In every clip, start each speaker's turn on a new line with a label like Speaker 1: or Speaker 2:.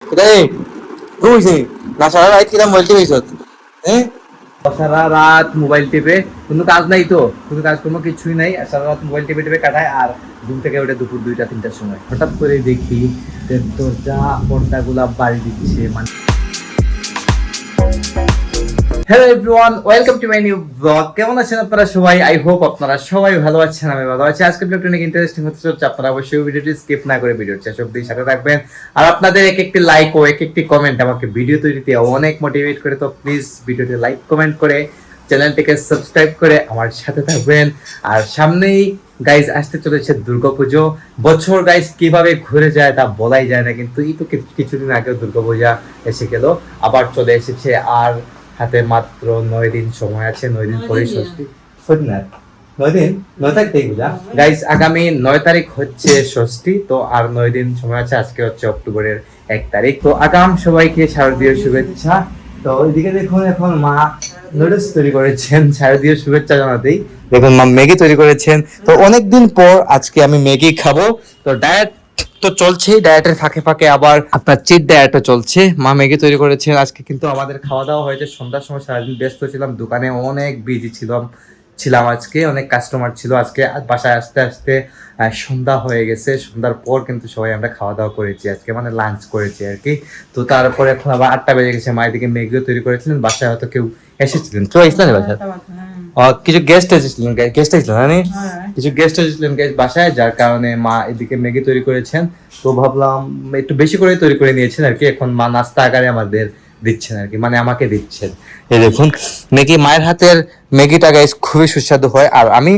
Speaker 1: এটাই বুঝছি না সারা রাত কিরাম বলতে পেয়েছত হ্যাঁ
Speaker 2: সারা রাত মোবাইল টিপে, কোনো কাজ নাই তো, কোনো কাজ কোনো কিছুই নাই, আর সারা রাত মোবাইল টিপে টিপে কাটায়। আর ঘুম থেকে ওঠে দুপুর 2টা 3টার সময়। হঠাৎ করে দেখি দরজা পর্দাগুলা বাড়ি দিচ্ছে। মানে hello everyone, welcome to my new blog. কেমন আছেন আপনারা সবাই? আই হোপ আপনারা সবাই ভালো আছেন, আমি ভালো আছি। আজকের ব্লগটা অনেক ইন্টারেস্টিং হতে চলছে। আপনারা অবশ্যই ভিডিওটি স্কিপ না করে ভিডিওর শেষ অবধি সাথে থাকবেন। আর আপনাদের এক একটি লাইক ও এক একটি কমেন্ট আমাকে ভিডিও তৈরিতে অনেক মোটিভেট করে। তো প্লিজ ভিডিওটি লাইক কমেন্ট করে চ্যানেলটিকে সাবস্ক্রাইব করে আমার সাথে থাকবেন। আর সামনেই গাইজ আসতে চলেছে দুর্গাপুজো। বছর গাইজ কিভাবে ঘুরে যায় তা বলাই যায় না, কিন্তু এই তো কিছুদিন আগেও দুর্গাপূজা এসে গেল, আবার চলে এসেছে। আর হাতে মাত্র 9 দিন সময় আছে। 9 দিন পরে ষষ্ঠী। 9 তারিখ পূজা গাইস। আগামী 9 তারিখ হচ্ছে ষষ্ঠী। তো আর 9 দিন সময় আছে। আজকে হচ্ছে অক্টোবরের 1 তারিখ। তো আগাম সবাইকে শারদীয় শুভেচ্ছা। তো ওইদিকে দেখুন, এখন মা নুডলস তৈরি করেছেন শারদীয় শুভেচ্ছা জানাতেই। দেখুন মা ম্যাগি তৈরি করেছেন। তো অনেকদিন পর আজকে আমি ম্যাগি খাবো। তো ডায়েট তো চলছেই, ডায়েটের ফাঁকে ফাঁকে আবার আপনার চিট ডায়েটও চলছে। মা ম্যাগি তৈরি করেছেন। আজকে কিন্তু আমাদের খাওয়া দাওয়া হয়েছে সন্ধ্যার সময়। সারাদিন ব্যস্ত ছিলাম, দোকানে অনেক বিজি ছিলাম আজকে অনেক কাস্টমার ছিল। আজকে বাসায় আসতে আসতে সন্ধ্যা হয়ে গেছে। সন্ধ্যার পর কিন্তু সবাই আমরা খাওয়া দাওয়া করেছি আজকে, মানে লাঞ্চ করেছি আর কি। তো তারপরে এখন আবার 8টা বেজে গেছে। মায়ের দিকে ম্যাগিও তৈরি করেছিলেন। বাসায় হয়তো কেউ এসেছিলেন, তো ইসলাম বাসায় কিছু গেস্ট এসেছিলেন, কিছু গেস্ট এসেছিলেন বাসায়, যার কারণে মা এদিকে ম্যাগি তৈরি করেছেন। তো ভাবলাম একটু বেশি করে তৈরি করে নিয়েছেন আর কি। এখন মা নাস্তা আকারে আমাদের দিচ্ছেন আর কি, মানে আমাকে দিচ্ছেন। এই দেখুন ম্যাগি, মায়ের হাতের ম্যাগিটা গাইস খুবই সুস্বাদু হয়। আর আমি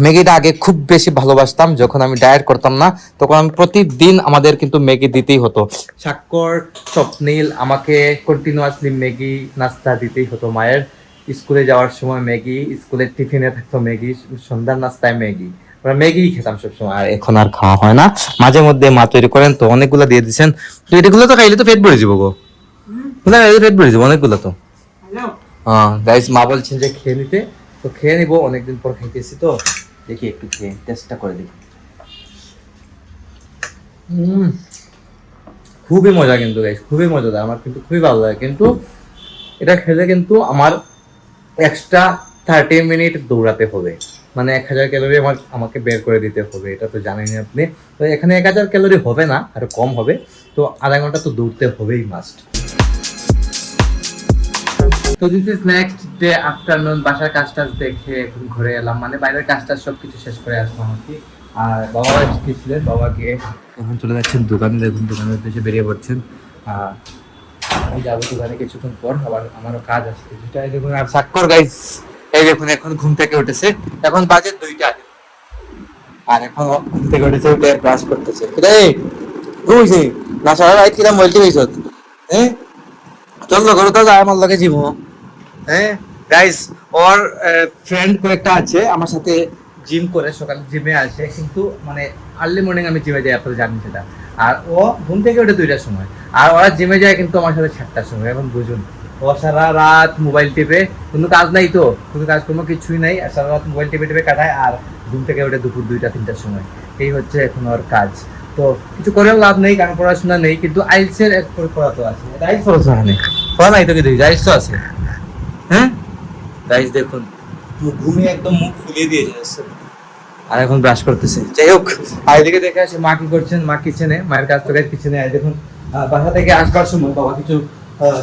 Speaker 2: ম্যাগিটা আগে খুব বেশি ভালোবাসতাম। যখন আমি ডায়েট করতাম না, তখন আমি প্রতিদিন আমাদের কিন্তু ম্যাগি দিতেই হতো। স্বাক্ষর, স্বপ্নীল আমাকে কন্টিনিউয়াসলি ম্যাগি নাস্তা দিতেই হতো। মায়ের স্কুলে যাওয়ার সময় ম্যাগি, স্কুলের টিফিনে থাকতো ম্যাগি, সন্ধ্যার নাস্তায় ম্যাগি। আমরা ম্যাগি খেতাম সবসময়। আর এখন আর খাওয়া হয় না। মাঝে মধ্যে মা তৈরি করেন, তো অনেকগুলো দিয়ে দিচ্ছেন। তো এগুলো তো খাইলে তো পেট ভরে যাবো গো, পেট ভরে যাবো অনেকগুলো তো। হ্যাঁ গাইস, মা বলছেন যে খেয়ে নিতে, তো খেয়ে নিবো। অনেকদিন পর খাইতেছি তো দেখি একটু খেয়ে টেস্টটা করে দেখি। খুবই মজা কিন্তু গাইস, খুবই মজাদার। আমার কিন্তু খুবই ভালো লাগে। কিন্তু এটা খেলে কিন্তু আমার এক্সট্রা 30 মিনিট দৌড়াতে হবে, মানে 1000 ক্যালোরি আমাকে বের করে দিতে হবে। এটা তো জানেনই আপনি। তো এখানে 1000 ক্যালোরি হবে না, আরো কম হবে। তো আধা ঘন্টা তো দৌড়তে হবেই মাস্ট। তো this is next day afternoon. বাসার কাজ টাজ দেখে এখন ঘুরে এলাম, মানে বাইরের কাজ টাজ সবকিছু শেষ করে আসলাম আর কি। আর বাবা এসেছিলেন, বাবাকে এখন চলে যাচ্ছেন দোকানে। দেখুন দোকানের উদ্দেশ্যে বেরিয়ে পড়ছেন। আমি যাবো দোকানে কিছুক্ষণ পর, আবার আমারও কাজ আছে কিছুটা। এই দেখুন, আর স্বাক্ষর গাইস এই দেখুন এখন ঘুম থেকে উঠেছে। এখন বাজে 2টা, আর এখন ঘুম থেকে উঠেছে, উঠে ব্রাশ করতেছে। এই বুঝছি না সারা রাত কিরাম বলতে পেয়েছত হ্যাঁ চল ঘরে তো যায় আমার লগে জিমো। হ্যাঁ গাইস, ওর ফ্রেন্ড কয়েকটা আছে আমার সাথে জিম করে, সকালে জিমে আসে। কিন্তু মানে আর্লি মর্নিং আমি জিমে যাই, আপনারা জানেন সেটা। আর ও ঘুম থেকে ওঠে 2টার সময়, আর ওরা জিমে যায় কিন্তু আমার সাথে 7টার সময়। এখন বুঝুন, ও সারা রাত মোবাইল টিপে, কোনো কাজ নাই তো, কোনো কাজ কোনো কিছুই নাই, আর সারা রাত মোবাইল টিপে টিপে কাটায়। আর ঘুম থেকে ওঠে দুপুর 2টা 3টার সময়। এই হচ্ছে এখন ওর কাজ। তো কিছু করেও লাভ নেই, কারণ পড়াশোনা নেই। কিন্তু আইলসের এক পড়া তো আছে, আইলস পড়াশোনা নেই, পড়া নাই তো কি দেখি, আইলস তো আছে। হ্যাঁ গাইস দেখুন, ঘুমিয়ে একদম মুখ ফুলিয়ে দিয়ে যাচ্ছে। আর এখন ব্রাশ করতেছে। যাই হোক, আর এদিকে দেখে আসে মা কি করছেন। মা কিচেনে, মায়ের কাজ তো গাইস কিচেনে। আর দেখুন বাসা থেকে আসবার সময় বাবা কিছু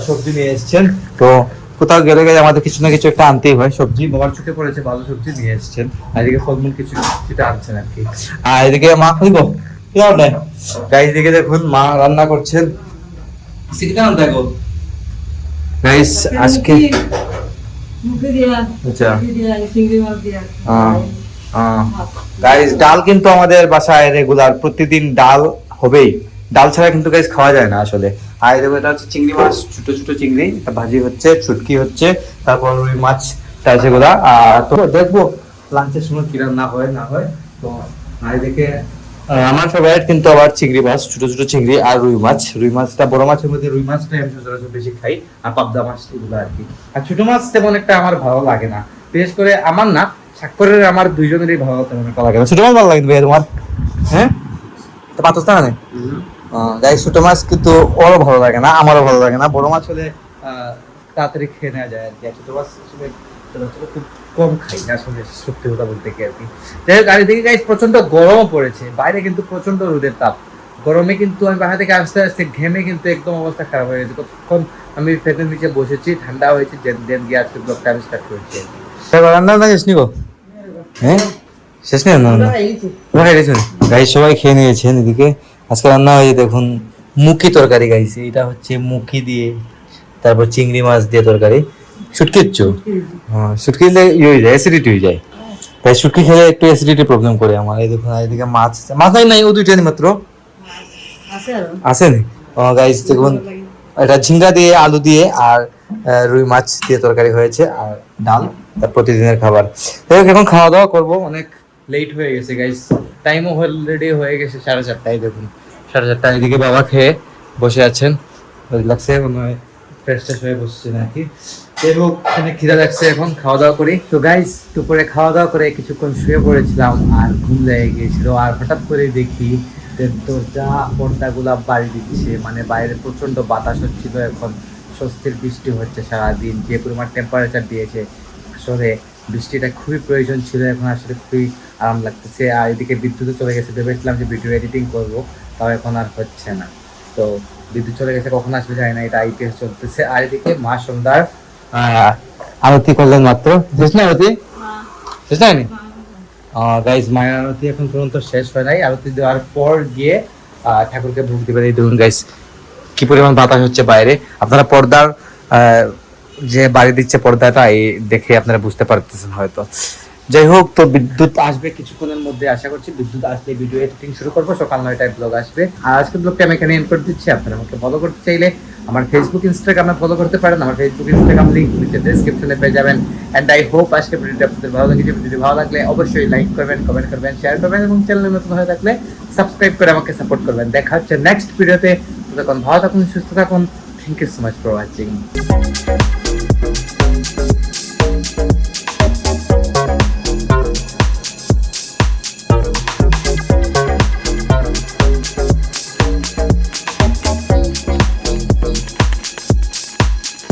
Speaker 2: সবজি নিয়ে এসেছেন। তো কোথাও গেলে গেলে আমাদের কিছু না কিছু একটা আনতেই হয় সবজি। বাবার চোখে পড়েছে, ভালো সবজি নিয়ে এসেছেন। আর এদিকে ফলমূল কিছু কিছুটা আনছেন আর কি। আর এদিকে মা কইব কি হবে গাইস, দিকে দেখুন মা রান্না করছেন। সিকিটা আনতে গো গাইস আজকে। আচ্ছা গাইস, ডাল কিন্তু আমাদের বাসায় রেগুলার প্রতিদিন ডাল হবেই। ডাল ছাড়া কিন্তু গাইস খাওয়া যায় না আসলে। আর দেখো এটা হচ্ছে চিংড়ি মাছ, ছোট ছোট চিংড়ি, এটা ভাজি হচ্ছে, ছুটকি হচ্ছে, তারপর রুই মাছ আছে গুলা। তো দেখবো লাঞ্চের সময় কি রান্না হয় না হয়। তো আর এদিকে আমার ফেভারিট কিন্তু আবার চিংড়ি মাছ, ছোট ছোট চিংড়ি আর রুই মাছ। রুই মাছটা, বড় মাছের মধ্যে রুই মাছটাই আমি সচরাচর বেশি খাই, আর পাবদা মাছ এগুলো আর কি। আর ছোট মাছ তেমন একটা আমার ভালো লাগে না, বিশেষ করে আমার না, স্বাক্ষরের আমার দুইজনেরই ভালো তেমন একটা লাগে না। ছোট মাছ ভালো লাগে ভাই তোমার? হ্যাঁ তো পাতস্তা না
Speaker 1: গাইস ছোট মাছ কিন্তু ওরও ভালো লাগে না, আমারও ভালো লাগে না। বড় মাছ হলে তাড়াতাড়ি খেয়ে নেওয়া যায় আর কি। আর ছোট মাছ আসলে খুব কম খাই না আসলে, সত্যি কথা বলতে কি আর কি। যাই হোক, আর এদিকে গাইস প্রচন্ড গরম পড়েছে, বাইরে কিন্তু প্রচন্ড রোদের তাপ। গরমে কিন্তু আমি বাসা থেকে আসতে আসতে ঘেমে কিন্তু একদম অবস্থা খারাপ হয়ে গেছে। কতক্ষণ আমি ফ্যানের নিচে বসেছি, ঠান্ডা হয়েছে, দেন গিয়ে আজকে ব্লগটা আমি স্টার্ট করেছি। রান্না বান্না শেষ নি গো? হ্যাঁ শেষ নেই রান্না বান্না? তোমরা খেয়েছো? গাইস সবাই খেয়ে নিয়েছেন। এদিকে আজকে রান্না হয়েছে দেখুন মুখি তরকারি গাইছে। এটা হচ্ছে মুখি দিয়ে, তারপর চিংড়ি মাছ দিয়ে তরকারি। শুটকি চো, হ্যাঁ শুটকি দিলে ইয়ে হয়ে যায়, অ্যাসিডিটি হয়ে যায়। তাই শুটকি খেলে একটু অ্যাসিডিটি প্রবলেম করে আমার। এই দেখুন আর এদিকে মাছ আছে। মাছ নাই ও দুইটাই মাত্র আছে নি। ও গাইস দেখুন এটা ঝিঙ্গা দিয়ে, আলু দিয়ে আর রুই মাছ দিয়ে তরকারি হয়েছে, আর ডাল। তার প্রতিদিনের খাবার। যাই হোক, এখন খাওয়া দাওয়া করবো, অনেক লেট হয়ে গেছে গাইস, টাইমও অলরেডি হয়ে গেছে 4:30। দেখুন 4:30। এদিকে বাবা খেয়ে বসে আছেন, লাগছে মনে হয় ফ্রেশ ট্রেশ হয়ে বসছে নাকি। যাই হোক, এখানে খিদা লাগছে, এখন খাওয়া দাওয়া করি। তো গাইস দুপুরে খাওয়া দাওয়া করে কিছুক্ষণ শুয়ে পড়েছিলাম, আর ঘুম লেগে গিয়েছিল। আর হঠাৎ করে দেখি দরজা পর্দাগুলা বাড়ি দিচ্ছে, মানে বাইরে প্রচন্ড বাতাস হচ্ছিল। এখন স্বস্তির বৃষ্টি হচ্ছে সারাদিন, যে পরিমাণ টেম্পারেচার দিয়েছে, আসলে বৃষ্টিটা খুবই প্রয়োজন ছিল। এখন আসলে খুবই আরাম লাগতেছে। আর এদিকে বিদ্যুৎও চলে গেছে, ভেবেছিলাম যে ভিডিও এডিটিং করবো, তাও এখন আর হচ্ছে না। তো বিদ্যুৎ চলে গেছে, কখন আসবে জানি না, এটা আইপিএস চলতেছে। আর এদিকে মা সন্ধ্যার আরতি করলেন মাত্র, শেষ না আরতি? শেষ হয়নি গাইজ, মায়ের আরতি এখন পর্যন্ত শেষ হয় নাই। আরতি দেওয়ার পর গিয়ে ঠাকুরকে ভোগ দিবেন। এই দেখুন গাইজ কি পরিমাণ বাতাস হচ্ছে বাইরে। আপনারা পর্দার যে বাড়ি দিচ্ছে পর্দাটা, এই দেখে আপনারা বুঝতে পারতেছেন হয়তো। যাই হোক, তো বিদ্যুৎ আসবে কিছুক্ষণের মধ্যে, আশা করছি বিদ্যুৎ আসলে ভিডিও এডিটিং শুরু করবো। সকাল 9টায় ব্লগ আসবে। আর আজকের ব্লগটা আমি এখানে এন্ড করে দিচ্ছি। আপনারা আমাকে ফলো করতে চাইলে আমার ফেসবুক ইনস্টাগ্রামে ফলো করতে পারেন। আমার ফেসবুক ইনস্টাগ্রাম লিংক নিচে ডেসক্রিপশনে পেয়ে যাবেন। এন্ড আই হোপ আজকের ভিডিওটা আপনাদের ভালো লেগেছে। ভিডিওটি ভালো লাগলে অবশ্যই লাইক করবেন, কমেন্ট করবেন, শেয়ার করবেন, এবং চ্যানেলে নতুন হয়ে থাকলে সাবস্ক্রাইব করে আমাকে সাপোর্ট করবেন। দেখা হচ্ছে নেক্সট ভিডিওতে। ততক্ষণ ভালো থাকুন, সুস্থ থাকুন। Thank you so much for watching.